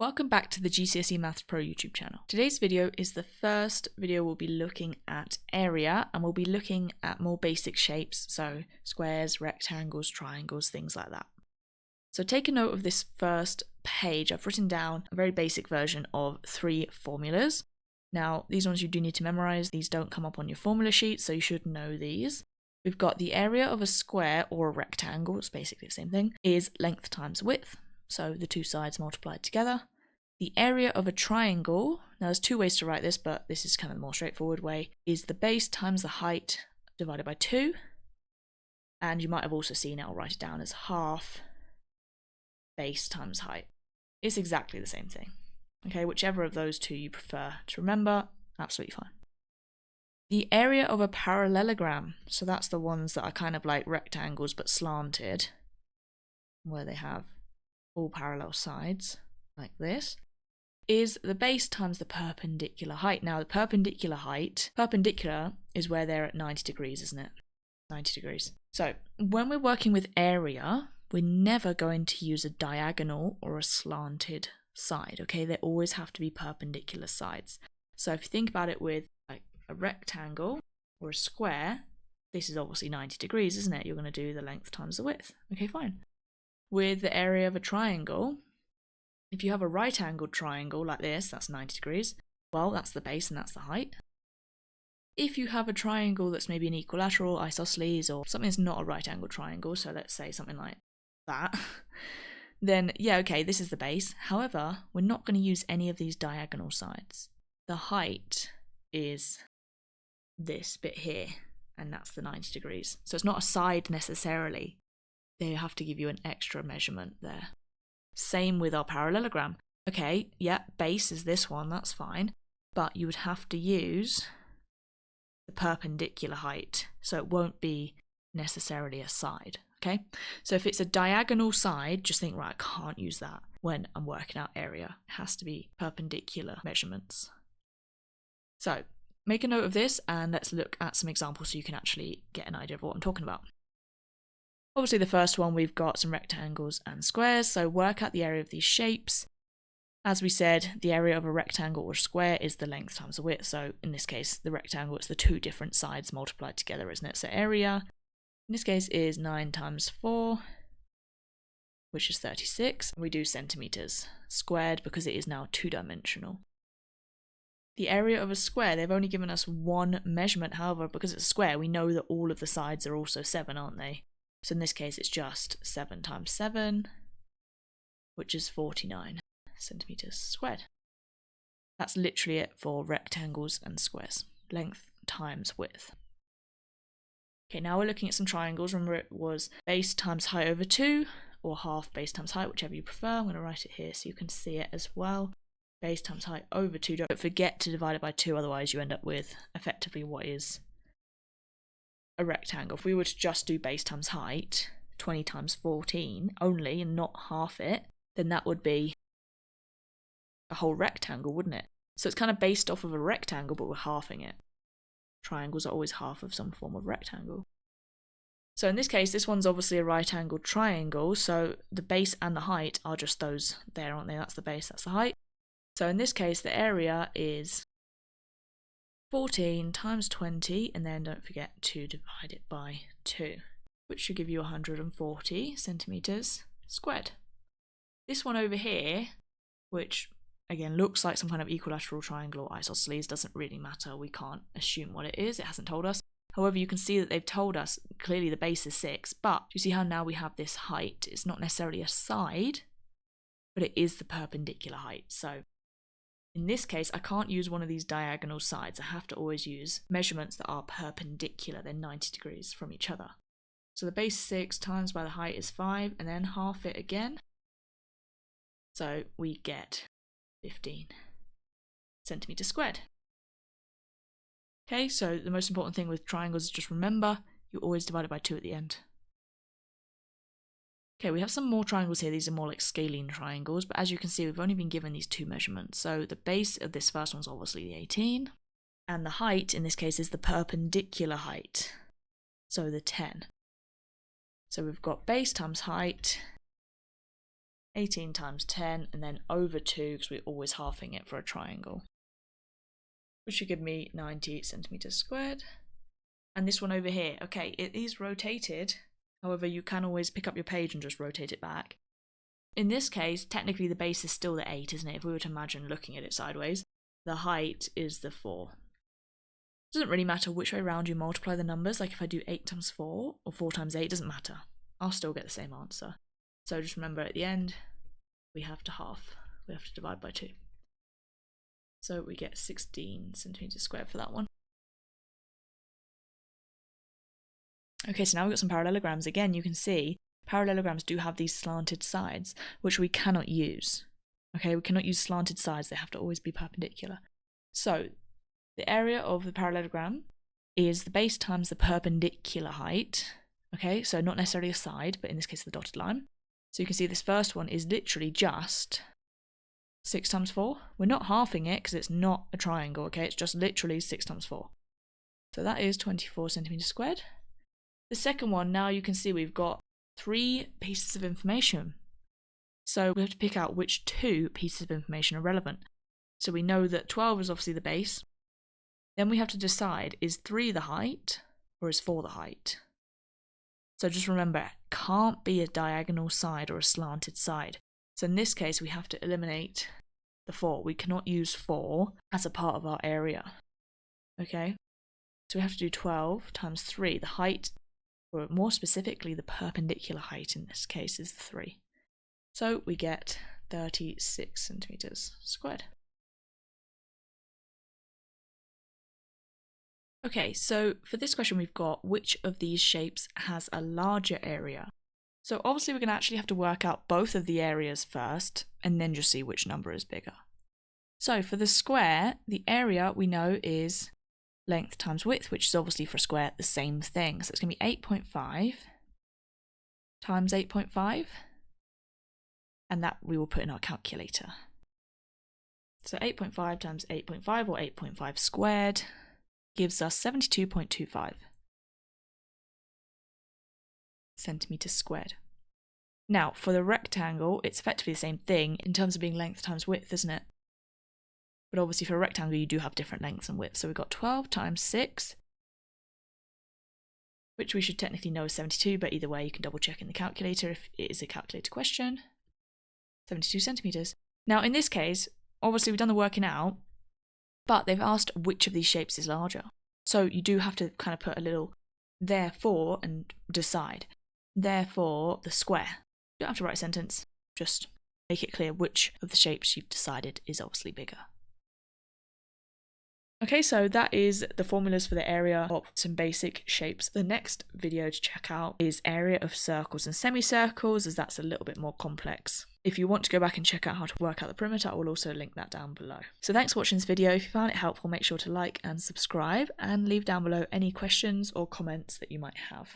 Welcome back to the GCSE Maths Pro YouTube channel. Today's video is the first video we'll be looking at area, and we'll be looking at more basic shapes, so squares, rectangles, triangles, things like that. So take a note of this first page. I've written down a very basic version of 3 formulas. Now, these ones you do need to memorize. These don't come up on your formula sheet, so you should know these. We've got the area of a square or a rectangle, it's basically the same thing, is length times width. So the two sides multiplied together. The area of a triangle, now there's 2 ways to write this, but this is kind of the more straightforward way, is the base times the height divided by 2. And you might have also seen I'll write it down as half base times height. It's exactly the same thing. Okay, whichever of those two you prefer to remember, absolutely fine. The area of a parallelogram, so that's the ones that are kind of like rectangles but slanted, where they have all parallel sides, like this, is the base times the perpendicular height. Now the perpendicular is where they're at 90 degrees, isn't it? 90 degrees. So when we're working with area, we're never going to use a diagonal or a slanted side, okay? They always have to be perpendicular sides. So if you think about it with like a rectangle or a square, this is obviously 90 degrees, isn't it? You're going to do the length times the width. Okay, fine. With the area of a triangle, if you have a right-angled triangle like this, that's 90 degrees. Well, that's the base and that's the height. If you have a triangle that's maybe an equilateral, isosceles, or something that's not a right-angled triangle, so let's say something like that, then yeah, okay, this is the base. However, we're not going to use any of these diagonal sides. The height is this bit here, and that's the 90 degrees. So it's not a side necessarily. They have to give you an extra measurement there. Same with our parallelogram. Okay, yeah, base is this one, that's fine. But you would have to use the perpendicular height, so it won't be necessarily a side, okay? So if it's a diagonal side, just think, right, I can't use that when I'm working out area. It has to be perpendicular measurements. So make a note of this and let's look at some examples so you can actually get an idea of what I'm talking about. Obviously the first one, we've got some rectangles and squares, so work out the area of these shapes. As we said, the area of a rectangle or square is the length times the width, so in this case the rectangle, it's the 2 different sides multiplied together, isn't it? So area, in this case, is 9 times 4, which is 36. We do centimetres squared because it is now 2-dimensional. The area of a square, they've only given us 1 measurement, however, because it's a square, we know that all of the sides are also 7, aren't they? So in this case, it's just 7 times 7, which is 49 centimetres squared. That's literally it for rectangles and squares. Length times width. Okay, now we're looking at some triangles. Remember, it was base times height over 2, or half base times height, whichever you prefer. I'm going to write it here so you can see it as well. Base times height over 2. Don't forget to divide it by 2, otherwise you end up with effectively what is a rectangle. If we were to just do base times height, 20 times 14 only, and not half it, then that would be a whole rectangle, wouldn't it? So it's kind of based off of a rectangle, but we're halving it. Triangles are always half of some form of rectangle. So in this case, this one's obviously a right-angled triangle, so the base and the height are just those there, aren't they? That's the base, that's the height. So in this case, the area is 14 times 20, and then don't forget to divide it by 2, which should give you 140 centimetres squared. This one over here, which again looks like some kind of equilateral triangle or isosceles, doesn't really matter. We can't assume what it is. It hasn't told us. However, you can see that they've told us clearly the base is 6, but you see how now we have this height. It's not necessarily a side, but it is the perpendicular height. So in this case, I can't use one of these diagonal sides. I have to always use measurements that are perpendicular. They're 90 degrees from each other. So the base 6 times by the height is 5, and then half it again. So we get 15 centimetres squared. Okay, so the most important thing with triangles is just remember, you always divide it by 2 at the end. Okay, we have some more triangles here. These are more like scalene triangles, but as you can see, we've only been given these 2 measurements. So the base of this first one's obviously the 18, and the height in this case is the perpendicular height, so the 10. So we've got base times height 18 times 10, and then over 2 because we're always halving it for a triangle, which should give me 90 centimeters squared. And this one over here, okay, it is rotated. However, you can always pick up your page and just rotate it back. In this case, technically the base is still the 8, isn't it? If we were to imagine looking at it sideways, the height is the 4. It doesn't really matter which way around you multiply the numbers. Like if I do 8 times 4 or 4 times 8, doesn't matter. I'll still get the same answer. So just remember at the end, we have to half. We have to divide by 2. So we get 16 centimeters squared for that one. Okay, so now we've got some parallelograms. Again, you can see parallelograms do have these slanted sides, which we cannot use. Okay, we cannot use slanted sides. They have to always be perpendicular. So the area of the parallelogram is the base times the perpendicular height. Okay, so not necessarily a side, but in this case the dotted line. So you can see this first one is literally just 6 times 4. We're not halving it because it's not a triangle, okay? It's just literally 6 times 4. So that is 24 centimeters squared. The second one, now you can see we've got 3 pieces of information. So we have to pick out which 2 pieces of information are relevant. So we know that 12 is obviously the base. Then we have to decide, is 3 the height or is 4 the height? So just remember, it can't be a diagonal side or a slanted side. So in this case, we have to eliminate the 4. We cannot use 4 as a part of our area. Okay? So we have to do 12 times 3. The height, or more specifically, the perpendicular height in this case is 3. So we get 36 centimeters squared. Okay, so for this question we've got which of these shapes has a larger area. So obviously we're going to actually have to work out both of the areas first and then just see which number is bigger. So for the square, the area we know is length times width, which is obviously for a square the same thing. So it's going to be 8.5 times 8.5, and that we will put in our calculator. So 8.5 times 8.5, or 8.5 squared, gives us 72.25 centimeters squared. Now, for the rectangle, it's effectively the same thing in terms of being length times width, isn't it? But obviously for a rectangle, you do have different lengths and widths. So we've got 12 times 6, which we should technically know is 72, but either way, you can double check in the calculator if it is a calculator question. 72 centimeters. Now, in this case, obviously we've done the working out, but they've asked which of these shapes is larger. So you do have to kind of put a little therefore and decide. Therefore, the square. You don't have to write a sentence, just make it clear which of the shapes you've decided is obviously bigger. Okay, so that is the formulas for the area of some basic shapes. The next video to check out is area of circles and semicircles, as that's a little bit more complex. If you want to go back and check out how to work out the perimeter, I will also link that down below. So thanks for watching this video. If you found it helpful, make sure to like and subscribe, and leave down below any questions or comments that you might have.